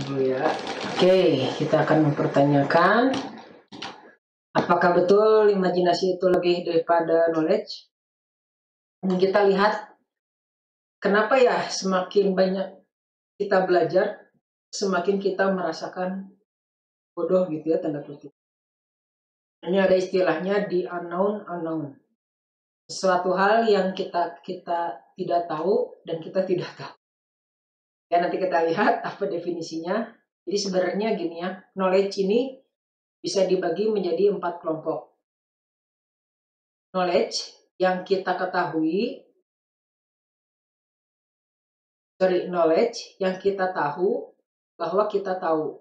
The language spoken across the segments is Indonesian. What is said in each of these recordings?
dulu ya. Oke, kita akan mempertanyakan apakah betul imajinasi itu lebih daripada knowledge? Dan kita lihat kenapa ya semakin banyak kita belajar, semakin kita merasakan bodoh gitu ya, tanda kutip. Ini ada istilahnya di unknown. Sesuatu hal yang kita tidak tahu dan kita tidak tahu. Ya, nanti kita lihat apa definisinya. Jadi sebenarnya gini ya, knowledge ini bisa dibagi menjadi 4 kelompok. Knowledge yang kita ketahui, knowledge yang kita tahu bahwa kita tahu.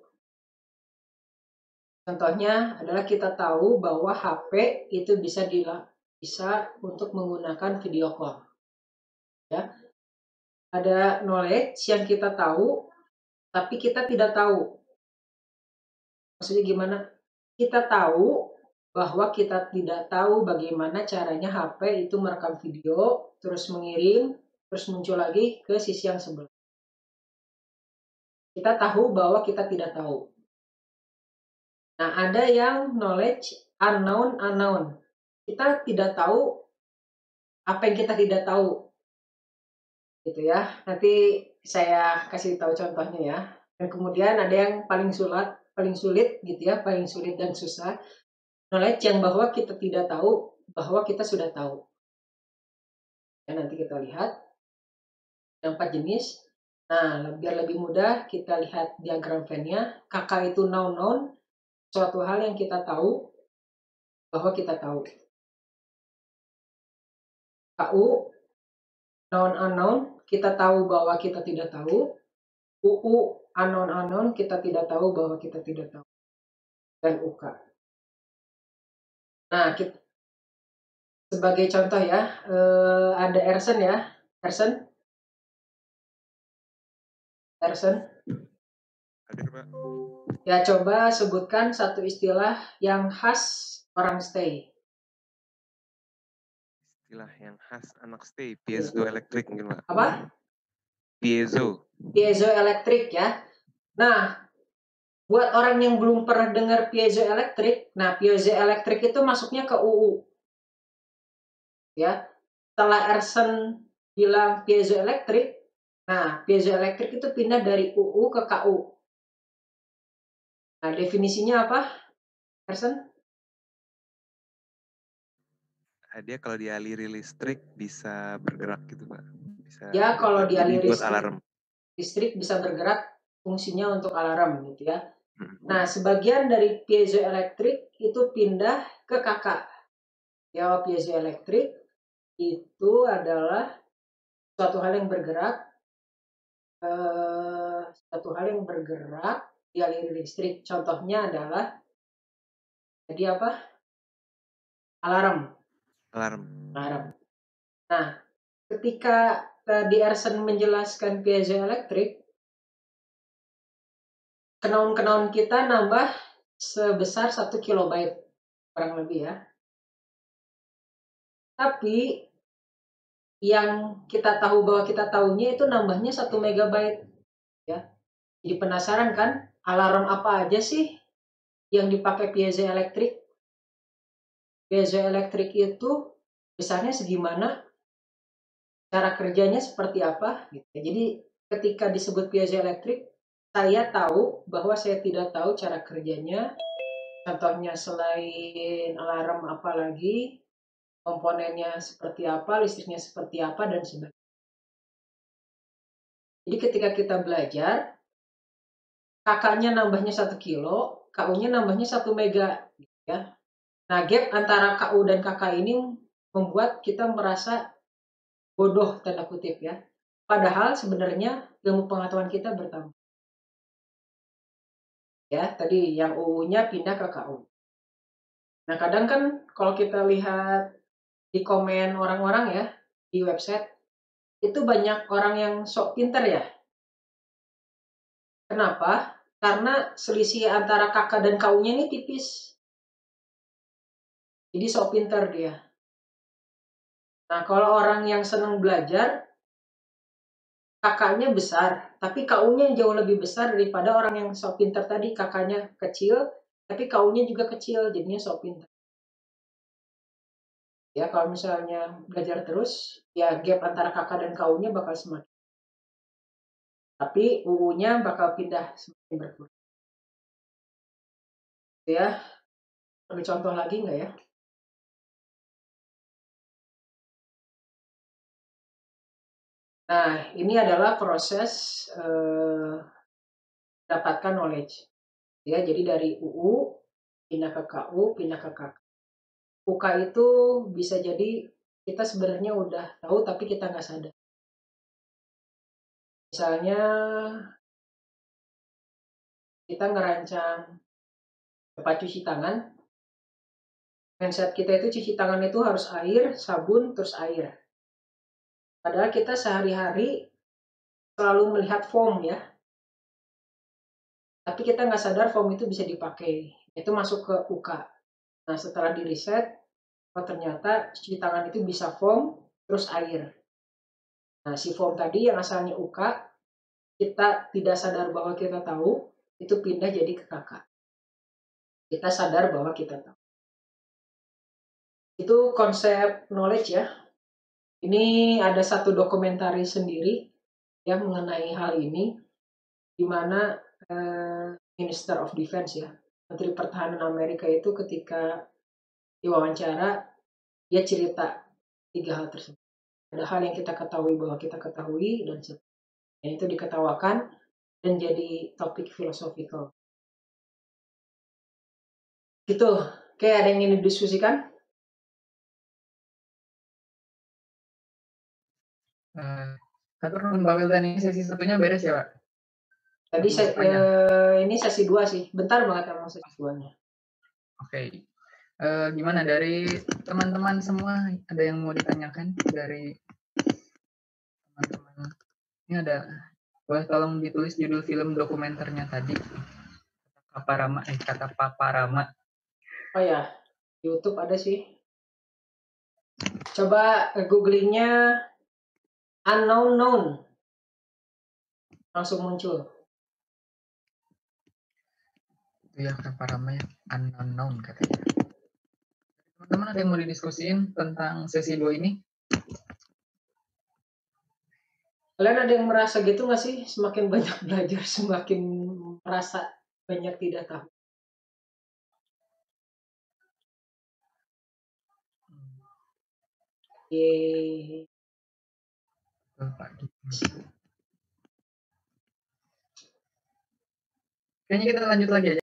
Contohnya adalah kita tahu bahwa HP itu bisa untuk menggunakan video call. Ya. Ada knowledge yang kita tahu, tapi kita tidak tahu. Maksudnya gimana? Kita tahu bahwa kita tidak tahu bagaimana caranya HP itu merekam video, terus mengirim, terus muncul lagi ke sisi yang sebelah. Kita tahu bahwa kita tidak tahu. Nah, ada yang knowledge unknown. Kita tidak tahu apa yang kita tidak tahu. Gitu ya. Nanti saya kasih tahu contohnya ya. Dan kemudian ada yang paling sulit gitu ya, paling sulit dan susah. Knowledge yang bahwa kita tidak tahu bahwa kita sudah tahu. Ya, nanti kita lihat yang 4 jenis. Nah, biar lebih mudah kita lihat diagram Venn-nya. KK itu known, suatu hal yang kita tahu bahwa kita tahu. KU unknown, kita tahu bahwa kita tidak tahu. UU unknown, kita tidak tahu bahwa kita tidak tahu. Dan UK. Nah, sebagai contoh ya, ada Ersen ya. Ersen. Ya, coba sebutkan satu istilah yang khas orang stay. Istilah yang khas anak stay, piezoelektrik mungkin Pak. Apa? Piezoelektrik ya. Nah, buat orang yang belum pernah dengar piezoelektrik, nah piezoelektrik itu masuknya ke UU. Ya. Setelah Ersen bilang piezoelektrik, nah piezoelektrik itu pindah dari UU ke KU. Nah, definisinya apa, Ersen? Dia kalau dialiri listrik bisa bergerak gitu Pak. Bisa ya, kalau dialiri listrik bisa bergerak, fungsinya untuk alarm gitu ya. Nah, sebagian dari piezoelektrik itu pindah ke KK. Ya, piezoelektrik itu adalah suatu hal yang bergerak, dialiri listrik. Contohnya adalah jadi apa? Alarm. Nah, ketika tadi Ersen menjelaskan piezoelektrik, kenaun kita nambah sebesar 1 kilobyte kurang lebih ya. Tapi yang kita tahu bahwa kita tahunya itu nambahnya 1 megabyte ya. Jadi penasaran kan, alarm apa aja sih yang dipakai piezoelektrik? Piezoelektrik itu besarnya segimana? Cara kerjanya seperti apa? Gitu. Jadi ketika disebut piezoelektrik, saya tahu bahwa saya tidak tahu cara kerjanya. Contohnya selain alarm apa lagi, komponennya seperti apa, listriknya seperti apa, dan sebagainya. Jadi ketika kita belajar, KK-nya nambahnya 1 kilo, KU-nya nambahnya 1 mega. Ya. Nah, gap antara KU dan KK ini membuat kita merasa bodoh, tanda kutip ya. Padahal sebenarnya ilmu pengetahuan kita bertambah. Ya, tadi yang UU-nya pindah ke KU. Nah, kadang kan kalau kita lihat di komen orang-orang ya, di website, itu banyak orang yang sok pinter ya. Kenapa? Karena selisih antara KK dan KU-nya ini tipis. Jadi sok pinter dia. Nah, kalau orang yang senang belajar, kakaknya besar, tapi KU-nya jauh lebih besar daripada orang yang sok pintar tadi. Kakaknya kecil, tapi KU-nya juga kecil, jadinya sok pintar. Ya, kalau misalnya belajar terus, ya gap antara kakak dan KU-nya bakal semakin. Tapi UU-nya bakal pindah semakin berkurang. Ya, perlu contoh lagi nggak ya? Nah, ini adalah proses dapatkan knowledge. Ya, jadi dari UU pindah ke KU, pindah ke KK. UK itu bisa jadi kita sebenarnya udah tahu tapi kita nggak sadar. Misalnya kita ngerancang tempat cuci tangan, mindset kita itu cuci tangan itu harus air, sabun, terus air. Padahal kita sehari-hari selalu melihat foam ya, tapi kita nggak sadar foam itu bisa dipakai. Itu masuk ke UK. Nah, setelah di riset, oh ternyata cuci tangan itu bisa foam, terus air. Nah, si foam tadi yang asalnya UK, kita tidak sadar bahwa kita tahu, itu pindah jadi ke KK. Kita sadar bahwa kita tahu. Itu konsep knowledge ya. Ini ada satu dokumentari sendiri yang mengenai hal ini, di mana Minister of Defense ya, Menteri Pertahanan Amerika itu ketika diwawancara, dia cerita 3 hal tersebut. Ada hal yang kita ketahui bahwa kita ketahui, dan itu diketawakan dan jadi topik filosofikal. Gitu. Oke, ada yang ingin didiskusikan? Satu Mbak Wildan, ini sesi satunya beres ya Pak? Tadi ini sesi 2 sih. Bentar banget emang sesi 2-nya. Oke. Gimana dari teman-teman semua, ada yang mau ditanyakan dari teman-teman? Ini ada, boleh tolong ditulis judul film dokumenternya tadi. Kata Paparama. Oh ya, YouTube ada sih. Coba googlingnya unknown known, langsung muncul. Itu ya Paparama ya, unknown known katanya. Teman-teman ada yang mau didiskusiin tentang sesi 2 ini? Kalian ada yang merasa gitu nggak sih? Semakin banyak belajar, semakin merasa banyak tidak tahu. Yeay. Kayaknya kita lanjut lagi aja.